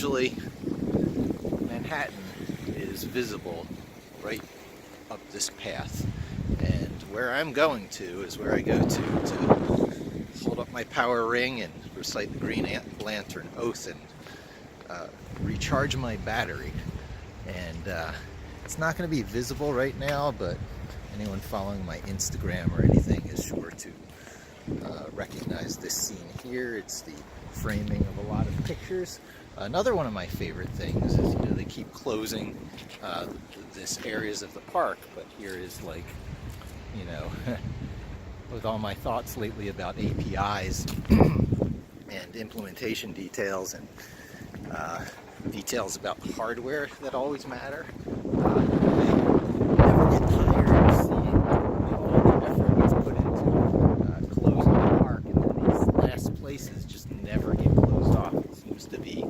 usually Manhattan is visible right up this path, and where I'm going to is where I go to hold up my power ring and recite the Green Lantern Oath and recharge my battery. And it's not going to be visible right now, but anyone following my Instagram or anything is sure to recognize this scene here. It's the framing of a lot of pictures. Another one of my favorite things is, they keep closing this areas of the park, but here is like, with all my thoughts lately about APIs and implementation details and details about hardware that always matter. I never get tired of seeing all the effort that's put into closing the park, and then these last places just never get closed off. It seems to be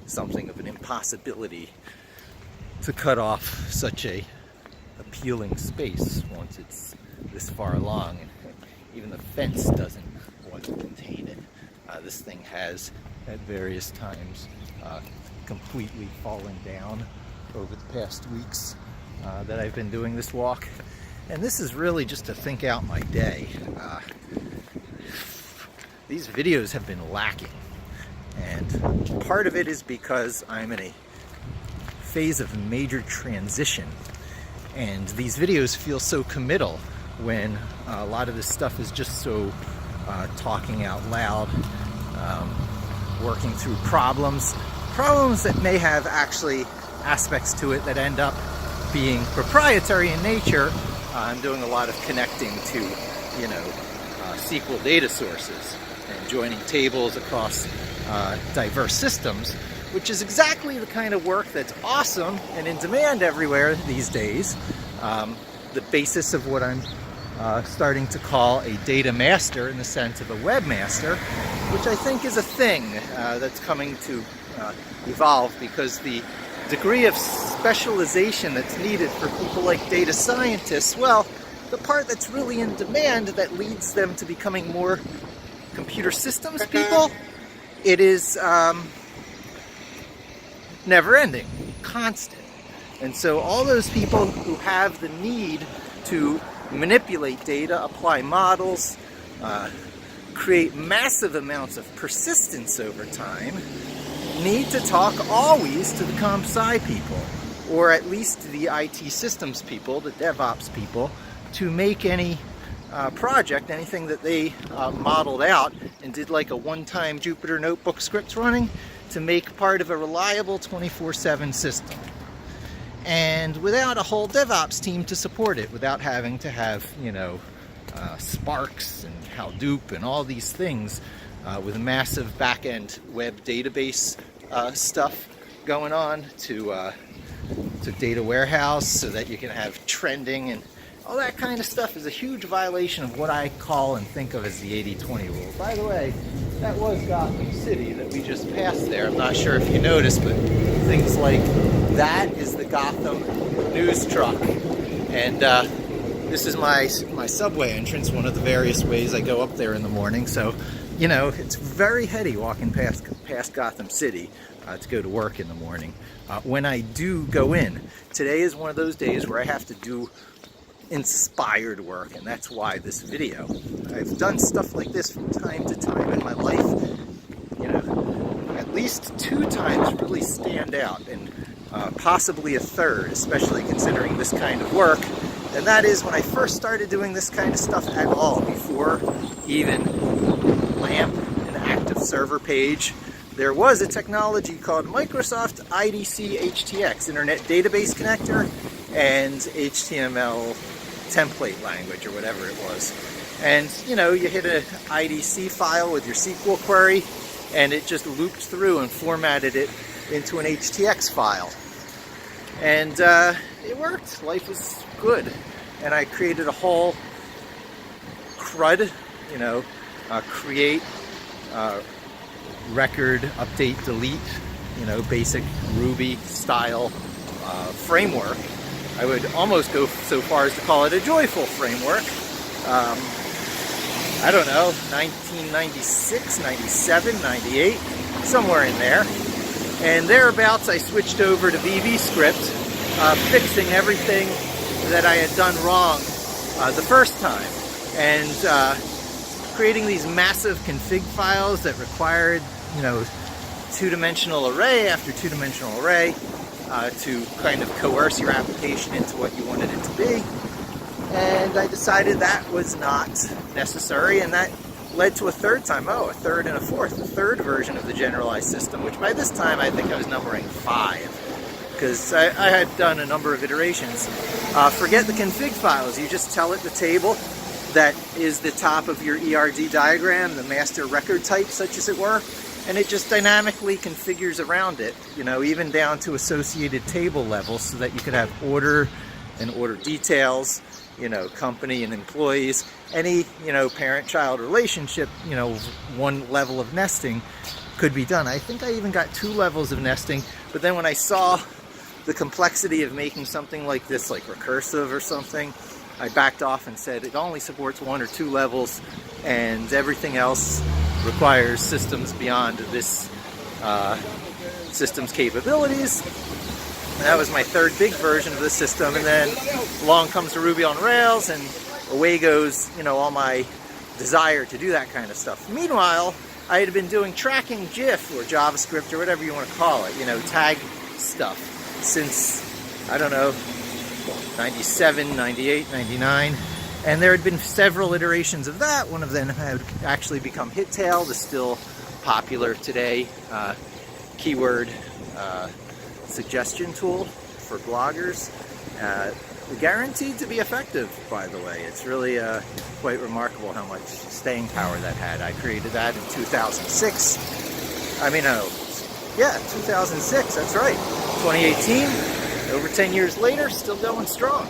something of an impossibility to cut off such a appealing space once it's this far along, and even the fence doesn't want to contain it. This thing has at various times completely fallen down over the past weeks that I've been doing this walk, and this is really just to think out my day. These videos have been lacking, and part of it is because I'm in a phase of major transition, and these videos feel so committal when a lot of this stuff is just so talking out loud, working through problems that may have actually aspects to it that end up being proprietary in nature. I'm doing a lot of connecting to, SQL data sources and joining tables across diverse systems, which is exactly the kind of work that's awesome and in demand everywhere these days. The basis of what I'm starting to call a data master in the sense of a webmaster, which I think is a thing that's coming to evolve, because the degree of specialization that's needed for people like data scientists, well, the part that's really in demand that leads them to becoming more computer systems people, it is never-ending, constant. And so all those people who have the need to manipulate data, apply models, create massive amounts of persistence over time, need to talk always to the comp sci people, or at least the IT systems people, the DevOps people, to make any project, anything that they modeled out and did like a one-time Jupyter Notebook script running, to make part of a reliable 24/7 system. And without a whole DevOps team to support it, without having to have, Sparks and Hadoop and all these things, with a massive back-end web database stuff going on, to data warehouse so that you can have trending and all that kind of stuff, is a huge violation of what I call and think of as the 80-20 rule. By the way, that was Gotham City that we just passed there. I'm not sure if you noticed, but things like that is the Gotham news truck. And this is my subway entrance, one of the various ways I go up there in the morning. So, it's very heady walking past Gotham City to go to work in the morning. When I do go in, today is one of those days where I have to do inspired work, and that's why this video. I've done stuff like this from time to time in my life. At least 2 times really stand out, and possibly a third, especially considering this kind of work. And that is when I first started doing this kind of stuff at all, before even LAMP, an active server page. There was a technology called Microsoft IDC HTX, Internet Database Connector, and HTML template language, or whatever it was. And, you hit an IDC file with your SQL query, and it just looped through and formatted it into an HTX file. And it worked. Life was good. And I created a whole CRUD, create, record, update, delete, basic Ruby style framework. I would almost go so far as to call it a joyful framework. I don't know, 1996, 97, 98, somewhere in there. And thereabouts I switched over to VB Script, fixing everything that I had done wrong the first time, and creating these massive config files that required, you know, two-dimensional array after two-dimensional array to kind of coerce your application into what you wanted it to be. And I decided that was not necessary, and that led to a third time, a third and a fourth, the third version of the generalized system, which by this time I think I was numbering 5, because I had done a number of iterations. Forget the config files, you just tell it the table that is the top of your ERD diagram, the master record type, such as it were, and it just dynamically configures around it, you know, even down to associated table levels, so that you could have order and order details, you know, company and employees, any, you know, parent-child relationship, you know, one level of nesting could be done. I think I even got 2 levels of nesting, but then when I saw the complexity of making something like this, like recursive or something, I backed off and said it only supports 1 or 2 levels, and everything else requires systems beyond this system's capabilities. And that was my third big version of the system, and then along comes the Ruby on Rails, and away goes, you know, all my desire to do that kind of stuff. Meanwhile, I had been doing tracking GIF or JavaScript or whatever you want to call it, you know, tag stuff, since, I don't know, 97, 98, 99, and there had been several iterations of that. One of them had actually become HitTail, the still popular today keyword suggestion tool for bloggers. Guaranteed to be effective, by the way. It's really quite remarkable how much staying power that had. I created that in 2006. I mean, no, yeah, 2006, that's right. 2018, over 10 years later, still going strong.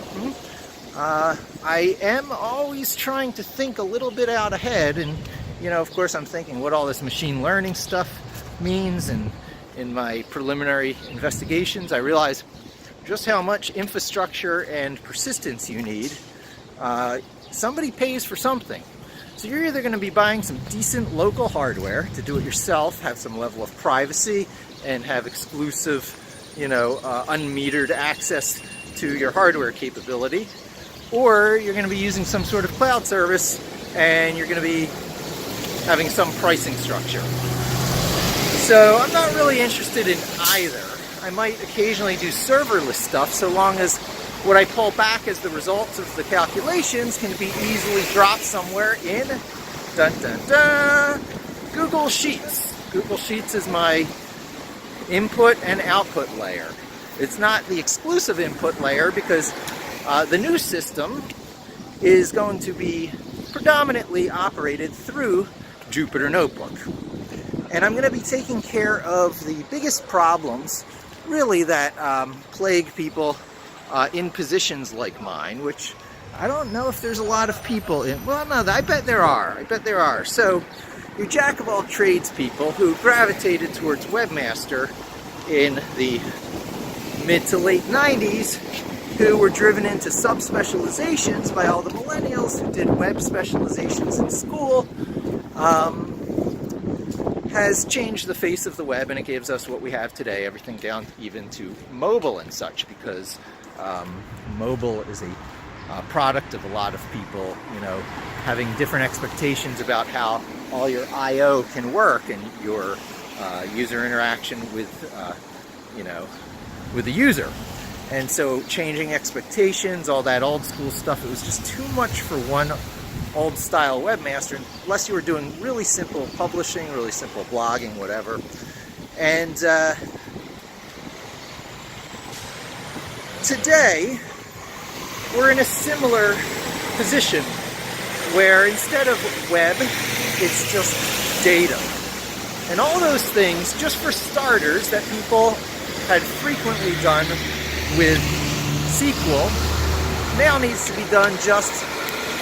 I am always trying to think a little bit out ahead, and, you know, of course I'm thinking what all this machine learning stuff means, and in my preliminary investigations, I realized just how much infrastructure and persistence you need. Somebody pays for something. So you're either going to be buying some decent local hardware to do it yourself, have some level of privacy, and have exclusive, you know, unmetered access to your hardware capability, or you're going to be using some sort of cloud service, and you're going to be having some pricing structure. So I'm not really interested in either. I might occasionally do serverless stuff, so long as what I pull back as the results of the calculations can be easily dropped somewhere in Google Sheets. Google Sheets is my input and output layer. It's not the exclusive input layer, because the new system is going to be predominantly operated through Jupyter Notebook. And I'm going to be taking care of the biggest problems, really, that plague people in positions like mine, which I don't know if there's a lot of people in. Well, no, I bet there are. I bet there are. So, your jack-of-all-trades people who gravitated towards Webmaster in the mid to late 90s, who were driven into sub-specializations by all the millennials who did web specializations in school, has changed the face of the web, and it gives us what we have today, everything down even to mobile and such, because mobile is a product of a lot of people, you know, having different expectations about how all your I/O can work, and your user interaction with, you know, with the user. And so changing expectations, all that old school stuff, it was just too much for one old style webmaster, unless you were doing really simple publishing, really simple blogging, whatever. And today we're in a similar position where instead of web, it's just data. And all those things, just for starters, that people had frequently done with SQL, now needs to be done just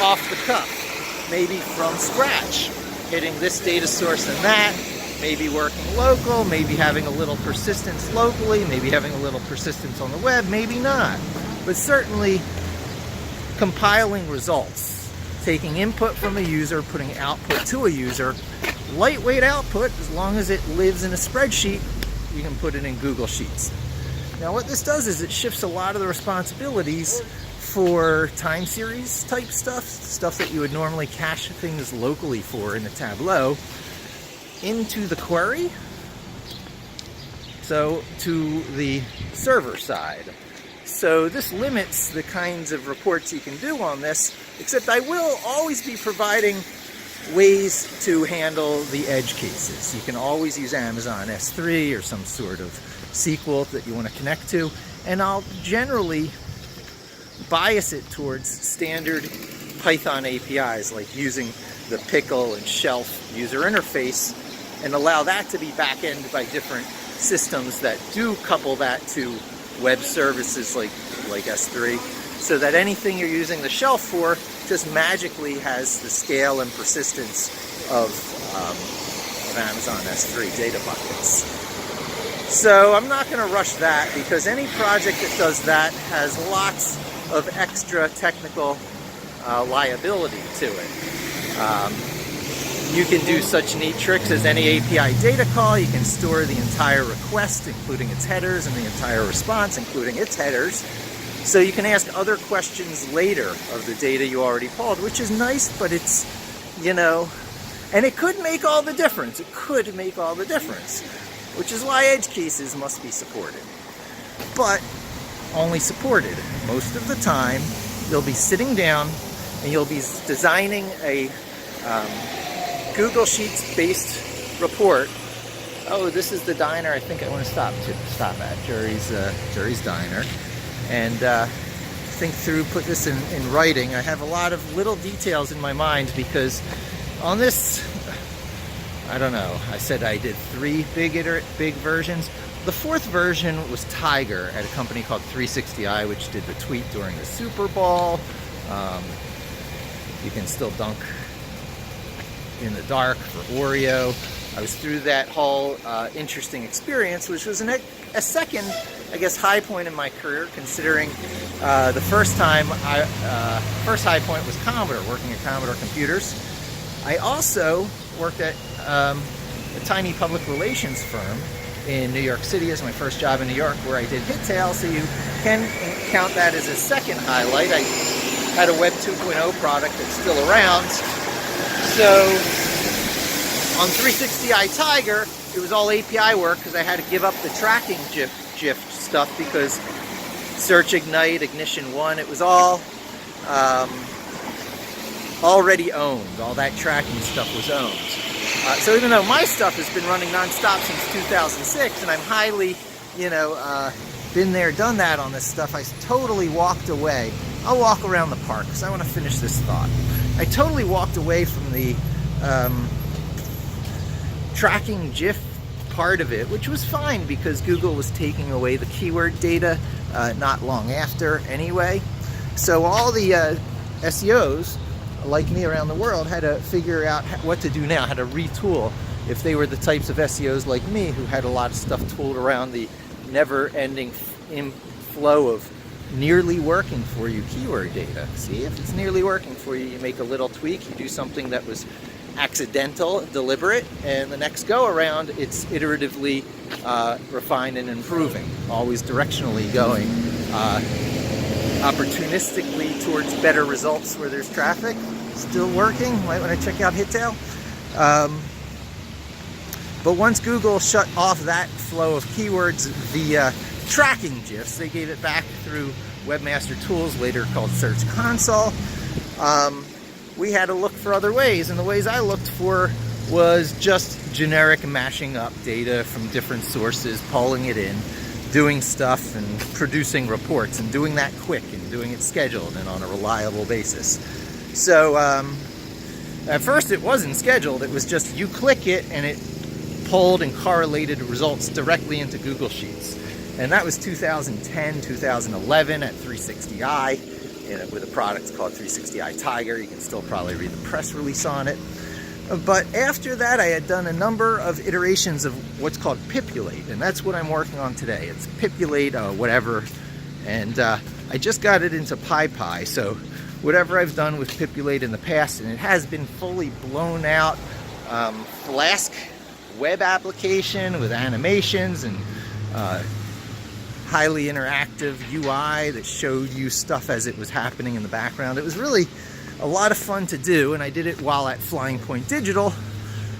off the cuff. Maybe from scratch, hitting this data source and that, maybe working local, maybe having a little persistence locally, maybe having a little persistence on the web, maybe not. But certainly compiling results taking input from a user, putting output to a user. Lightweight output, as long as it lives in a spreadsheet, you can put it in Google Sheets. Now what this does is it shifts a lot of the responsibilities for time series type stuff that you would normally cache things locally for in a Tableau, into the query, so to the server side. So this limits the kinds of reports you can do on this, except I will always be providing ways to handle the edge cases. You can always use Amazon S3 or some sort of SQL that you want to connect to, and I'll generally bias it towards standard Python APIs, like using the pickle and shelf user interface, and allow that to be back-ended by different systems that do couple that to web services like S3, so that anything you're using the shelf for just magically has the scale and persistence of Amazon S3 data buckets. So I'm not going to rush that, because any project that does that has lots of extra technical liability to it. You can do such neat tricks as any API data call. You can store the entire request, including its headers, and the entire response, including its headers. So you can ask other questions later of the data you already pulled, which is nice, but it's, you know, and it could make all the difference. It could make all the difference, which is why edge cases must be supported. But only supported. Most of the time, you'll be sitting down and you'll be designing a Google Sheets based report. Oh, this is the diner I think I want to stop at, Jerry's Diner, and think through, put this in writing. I have a lot of little details in my mind, because on this, I don't know, I said I did 3 big versions. The 4th version was Tiger at a company called 360i, which did the tweet during the Super Bowl. You can still dunk in the dark for Oreo. I was through that whole interesting experience, which was a second, I guess, high point in my career, considering the first high point was Commodore, working at Commodore Computers. I also worked at a tiny public relations firm in New York City as my first job in New York, where I did Hittail, so you can count that as a second highlight. I had a Web 2.0 product that's still around. So on 360i Tiger, it was all API work, because I had to give up the tracking GIF stuff, because Search Ignite, Ignition 1, it was all already owned. All that tracking stuff was owned. So even though my stuff has been running nonstop since 2006, and I'm highly, been there, done that on this stuff, I totally walked away. I'll walk around the park, because I want to finish this thought. I totally walked away from the tracking GIF part of it, which was fine, because Google was taking away the keyword data not long after anyway. So all the SEOs like me around the world had to figure out what to do now, how to retool, if they were the types of SEOs like me who had a lot of stuff tooled around the never-ending flow of nearly working for you keyword data. See, if it's nearly working for you, you make a little tweak, you do something that was accidental, deliberate, and the next go around it's iteratively refined and improving, always directionally going opportunistically towards better results where there's traffic. Still working, might want to check out Hittail. But once Google shut off that flow of keywords via tracking GIFs, they gave it back through Webmaster Tools, later called Search Console. We had to look for other ways, and the ways I looked for was just generic mashing up data from different sources, pulling it in, doing stuff and producing reports, and doing that quick and doing it scheduled and on a reliable basis. So at first it wasn't scheduled, it was just you click it and it pulled and correlated results directly into Google Sheets. And that was 2010, 2011 at 360i. With a product called 360i Tiger. You can still probably read the press release on it. But after that, I had done a number of iterations of what's called pipulate, and that's what I'm working on today. It's pipulate, whatever, and I just got it into PyPy. So whatever I've done with pipulate in the past, and it has been fully blown out Flask web application with animations and highly interactive UI that showed you stuff as it was happening in the background. It was really a lot of fun to do, and I did it while at Flying Point Digital.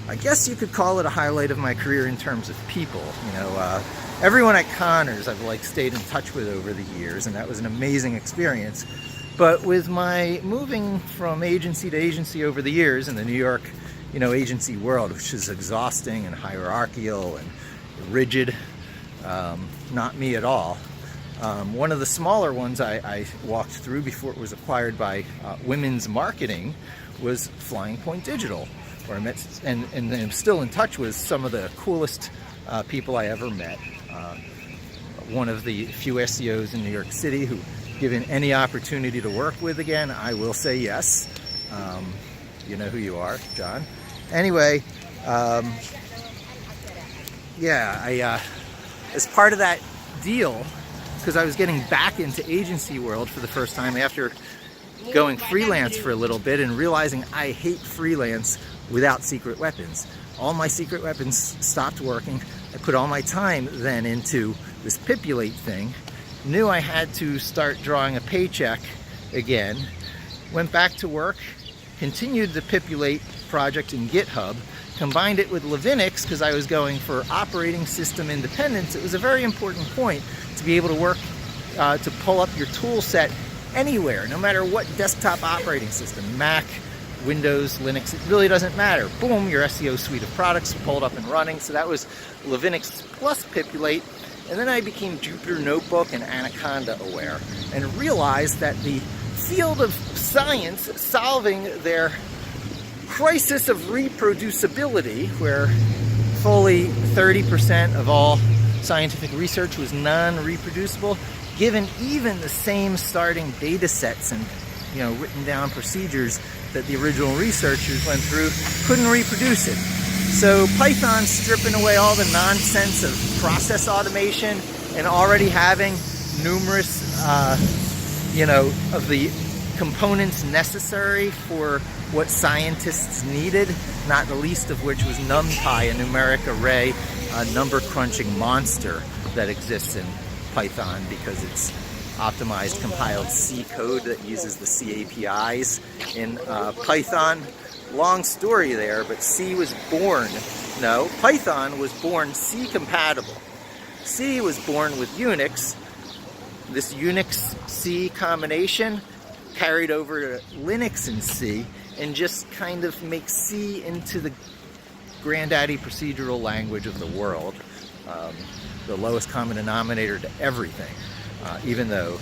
I guess you could call it a highlight of my career in terms of people. You know, everyone at Connors I've stayed in touch with over the years, and that was an amazing experience. But with my moving from agency to agency over the years in the New York, you know, agency world, which is exhausting and hierarchical and rigid, not me at all. One of the smaller ones I walked through before it was acquired by Women's Marketing was Flying Point Digital, where I met and I'm still in touch with some of the coolest people I ever met. One of the few SEOs in New York City who, given any opportunity to work with again, I will say yes. You know who you are, John. Anyway, yeah, as part of that deal, because I was getting back into agency world for the first time after going freelance for a little bit and realizing I hate freelance without secret weapons. All my secret weapons stopped working. I put all my time then into this pipulate thing. Knew I had to start drawing a paycheck again. Went back to work, continued the pipulate project in GitHub, combined it with Linux because I was going for operating system independence. It was a very important point to be able to work, to pull up your tool set anywhere, no matter what desktop operating system, Mac, Windows, Linux, it really doesn't matter. Boom, your SEO suite of products pulled up and running. So that was Linux plus pipulate. And then I became Jupyter Notebook and Anaconda aware and realized that the field of science solving their crisis of reproducibility, where fully 30% of all scientific research was non-reproducible, given even the same starting data sets and, you know, written down procedures that the original researchers went through, couldn't reproduce it. So Python stripping away all the nonsense of process automation and already having numerous, you know, of the components necessary for what scientists needed, not the least of which was NumPy, a numeric array, number crunching monster that exists in Python because it's optimized compiled C code that uses the C APIs in Python. Long story there, but Python was born C compatible. C was born with Unix. This Unix-C combination carried over to Linux and C and just kind of makes C into the granddaddy procedural language of the world, the lowest common denominator to everything, even though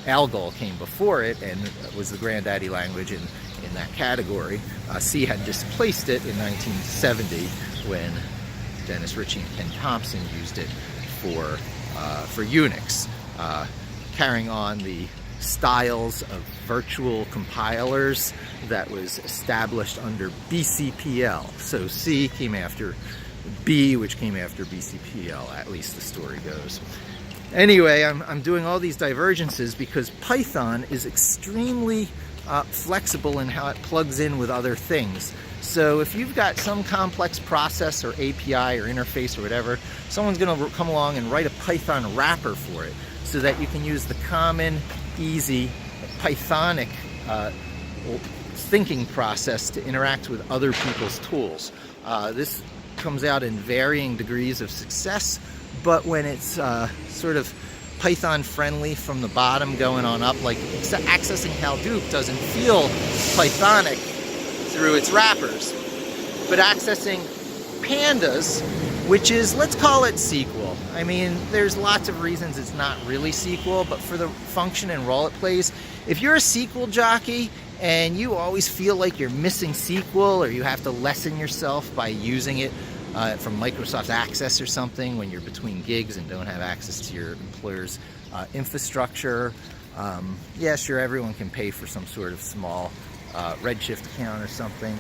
Algol came before it and was the granddaddy language in that category. C had displaced it in 1970 when Dennis Ritchie and Ken Thompson used it for Unix, carrying on the styles of virtual compilers that was established under BCPL. So C came after B, which came after BCPL, at least the story goes. Anyway, I'm doing all these divergences because Python is extremely flexible in how it plugs in with other things. So if you've got some complex process or API or interface or whatever, someone's going to come along and write a Python wrapper for it so that you can use the common, easy, Pythonic thinking process to interact with other people's tools. This comes out in varying degrees of success, but when it's sort of Python friendly from the bottom going on up, like accessing Hadoop doesn't feel Pythonic through its wrappers, but accessing pandas, which is, let's call it SQL. I mean, there's lots of reasons it's not really SQL, but for the function and role it plays, if you're a SQL jockey and you always feel like you're missing SQL or you have to lessen yourself by using it from Microsoft Access or something when you're between gigs and don't have access to your employer's infrastructure, yeah, sure, everyone can pay for some sort of small Redshift account or something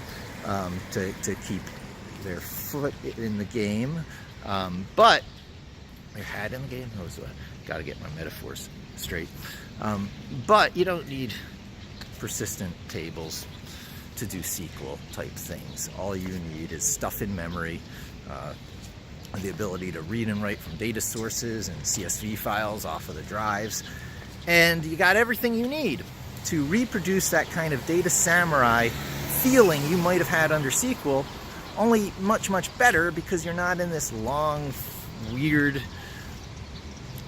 to keep their foot in the game, but their hat in the game. Got to get my metaphors straight. But you don't need persistent tables to do SQL type things. All you need is stuff in memory, the ability to read and write from data sources and CSV files off of the drives, and you got everything you need to reproduce that kind of data samurai feeling you might have had under SQL, only much, much better, because you're not in this long, weird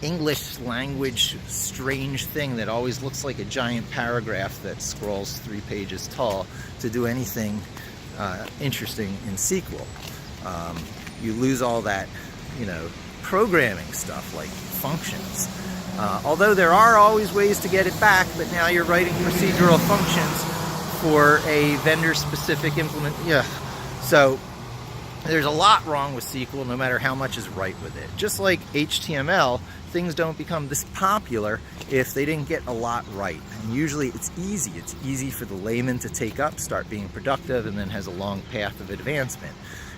English language strange thing that always looks like a giant paragraph that scrolls 3 pages tall to do anything interesting in SQL. You lose all that, programming stuff like functions. Although there are always ways to get it back, but now you're writing procedural functions for a vendor-specific implement. Yeah. So there's a lot wrong with SQL, no matter how much is right with it. Just like HTML, things don't become this popular if they didn't get a lot right. And usually it's easy. It's easy for the layman to take up, start being productive, and then has a long path of advancement.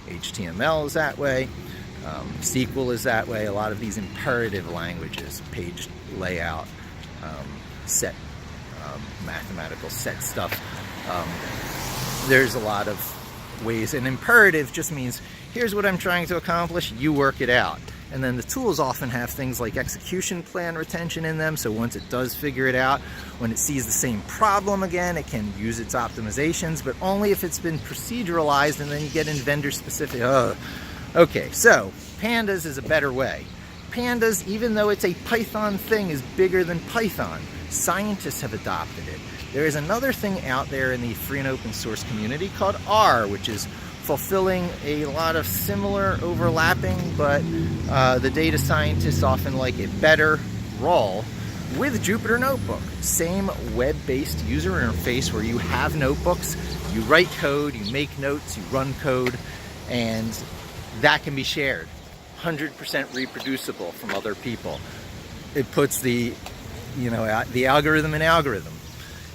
HTML is that way. SQL is that way. A lot of these imperative languages, page layout, set, mathematical set stuff. There's a lot of ways. And imperative just means, here's what I'm trying to accomplish, you work it out. And then the tools often have things like execution plan retention in them, so once it does figure it out, when it sees the same problem again, it can use its optimizations, but only if it's been proceduralized, and then you get in vendor-specific. Okay, so Pandas is a better way. Pandas, even though it's a Python thing, is bigger than Python. Scientists have adopted it. There is another thing out there in the free and open source community called R, which is fulfilling a lot of similar overlapping, but the data scientists often like a better role with Jupyter Notebook. Same web-based user interface where you have notebooks, you write code, you make notes, you run code, and that can be shared. 100% reproducible from other people. It puts the algorithm in algorithm.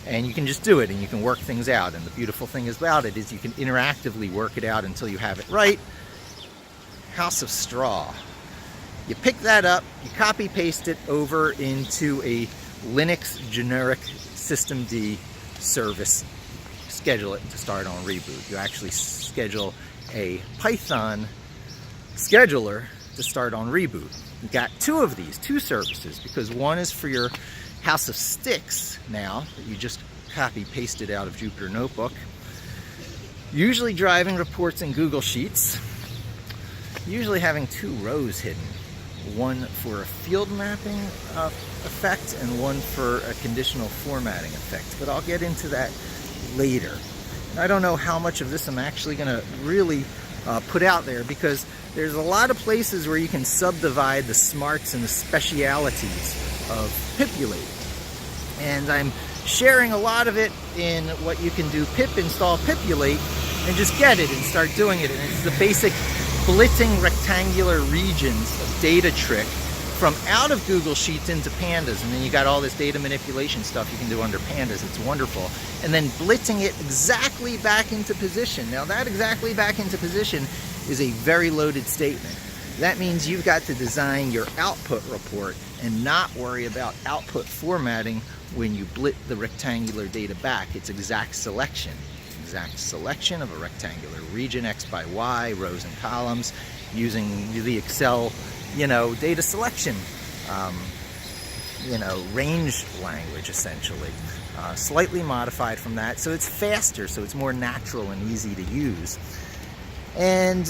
And you can just do it, and you can work things out. And the beautiful thing about it is you can interactively work it out until you have it right. House of Straw. You pick that up, you copy paste it over into a Linux generic systemd service. Schedule it to start on reboot. You actually schedule a Python scheduler to start on reboot. You've got 2 of these, 2 services, because one is for your House of Sticks now, that you just copy pasted out of Jupyter Notebook. Usually driving reports in Google Sheets. Usually having 2 rows hidden. One for a field mapping effect and one for a conditional formatting effect. But I'll get into that later. I don't know how much of this I'm actually going to really put out there, because there's a lot of places where you can subdivide the smarts and the specialities of pipulate. And I'm sharing a lot of it in what you can do pip install pipulate and just get it and start doing it. And it's the basic splitting rectangular regions of data trick from out of Google Sheets into Pandas. And then you got all this data manipulation stuff you can do under Pandas. It's wonderful. And then blitzing it exactly back into position. Now that exactly back into position is a very loaded statement. That means you've got to design your output report and not worry about output formatting when you blit the rectangular data back. It's exact selection. Exact selection of a rectangular region, X by Y, rows and columns, using the Excel, data selection, range language, essentially. Slightly modified from that, so it's faster, so it's more natural and easy to use. And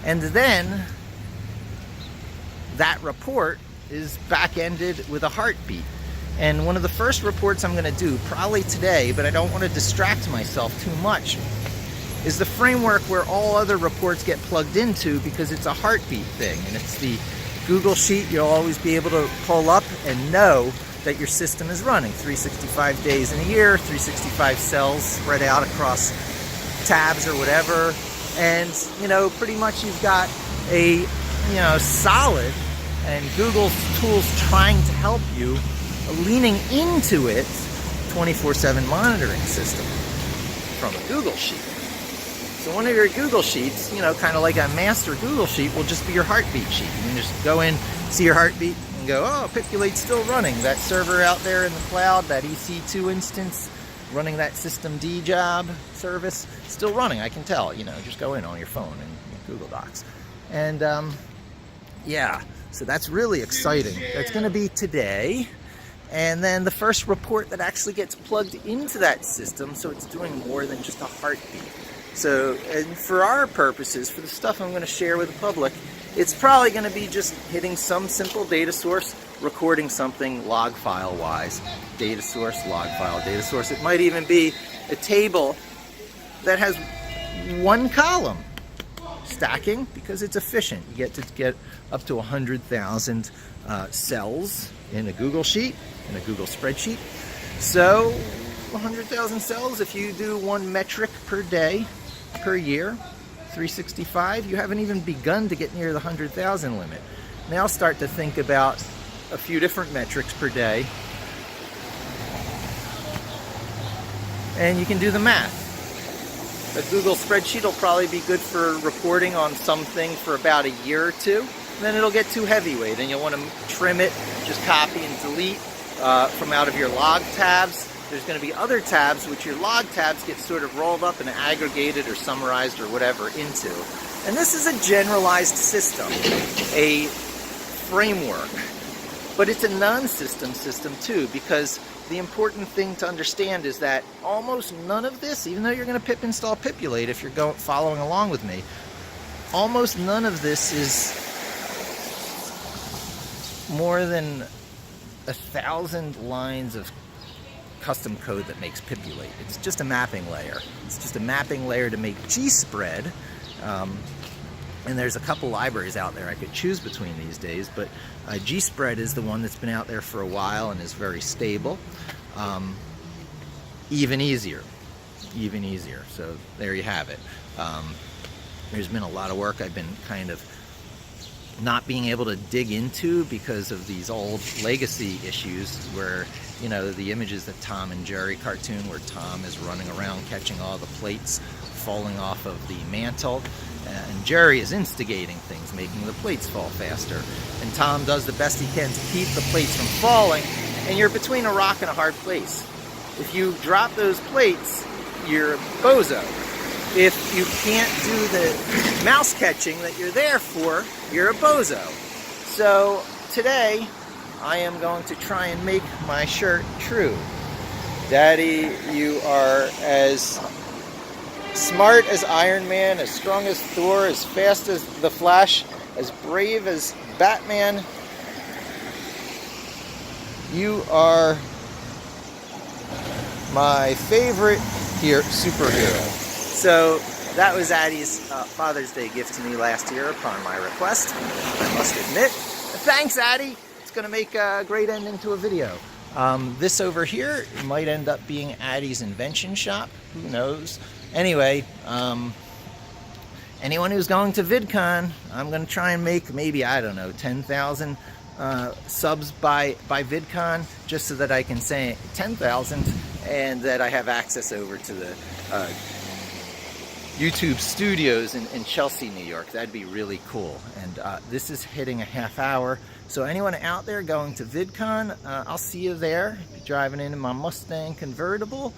then that report is back-ended with a heartbeat. And one of the first reports I'm going to do, probably today, but I don't want to distract myself too much, is the framework where all other reports get plugged into, because it's a heartbeat thing. And it's the Google Sheet you'll always be able to pull up and know that your system is running. 365 days in a year, 365 cells spread out across tabs or whatever. And, pretty much you've got a, solid, and Google's tools trying to help you, leaning into it, 24/7 monitoring system from a Google Sheet. So one of your Google Sheets, kind of like a master Google Sheet, will just be your heartbeat sheet. You can just go in, see your heartbeat, and go, oh, pipulate's still running. That server out there in the cloud, that EC2 instance running that systemd job service, still running. I can tell, you know, just go in on your phone and Google Docs. And yeah, so that's really exciting. That's going to be today. And then the first report that actually gets plugged into that system, so it's doing more than just a heartbeat. So, and for our purposes, for the stuff I'm going to share with the public, it's probably going to be just hitting some simple data source, recording something log file wise. Data source, log file, data source. It might even be a table that has one column. Stacking, because it's efficient. You get to get up to 100,000 cells in a Google sheet, in a Google spreadsheet. So 100,000 cells, if you do one metric per day, per year, 365, you haven't even begun to get near the 100,000 limit. Now start to think about a few different metrics per day, and you can do the math. A Google spreadsheet will probably be good for reporting on something for about a year or two. And then it'll get too heavyweight and you'll want to trim it, just copy and delete from out of your log tabs. There's going to be other tabs which your log tabs get sort of rolled up and aggregated or summarized or whatever into. And this is a generalized system, a framework. But it's a non-system system too, because the important thing to understand is that almost none of this, even though you're going to pip install pipulate if you're following along with me, almost none of this is more than 1,000 lines of custom code that makes pipulate. It's just a mapping layer. It's just a mapping layer to make gspread. And there's a couple libraries out there I could choose between these days, but gspread is the one that's been out there for a while and is very stable. Even easier. So there you have it. There's been a lot of work I've been kind of not being able to dig into because of these old legacy issues where, you know, the images that Tom and Jerry cartoon where Tom is running around catching all the plates falling off of the mantle. And Jerry is instigating things, making the plates fall faster. And Tom does the best he can to keep the plates from falling, and you're between a rock and a hard place. If you drop those plates, you're bozo. If you can't do the mouse catching that you're there for, you're a bozo. So today, I am going to try and make my shirt true. Daddy, you are as smart as Iron Man, as strong as Thor, as fast as the Flash, as brave as Batman. You are my favorite superhero. So that was Addie's Father's Day gift to me last year upon my request, I must admit. Thanks, Addie. It's going to make a great ending to a video. This over here might end up being Addie's invention shop. Who knows? Anyway, anyone who's going to VidCon, I'm going to try and make maybe, I don't know, 10,000 subs by VidCon, just so that I can say 10,000 and that I have access over to the YouTube studios in Chelsea, New York. That'd be really cool. And this is hitting a half hour. So anyone out there going to VidCon, I'll see you there. Be driving in my Mustang convertible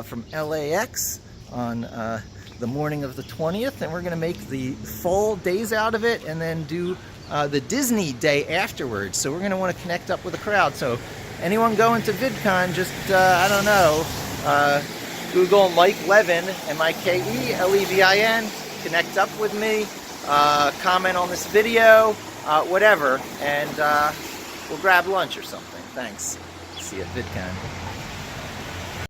from LAX on the morning of the 20th, and we're going to make the full days out of it and then do the Disney day afterwards. So we're going to want to connect up with the crowd. So anyone going to VidCon, just, I don't know, Google Mike Levin, M-I-K-E-L-E-V-I-N, connect up with me, comment on this video, whatever, and we'll grab lunch or something. Thanks. See you at VidCon.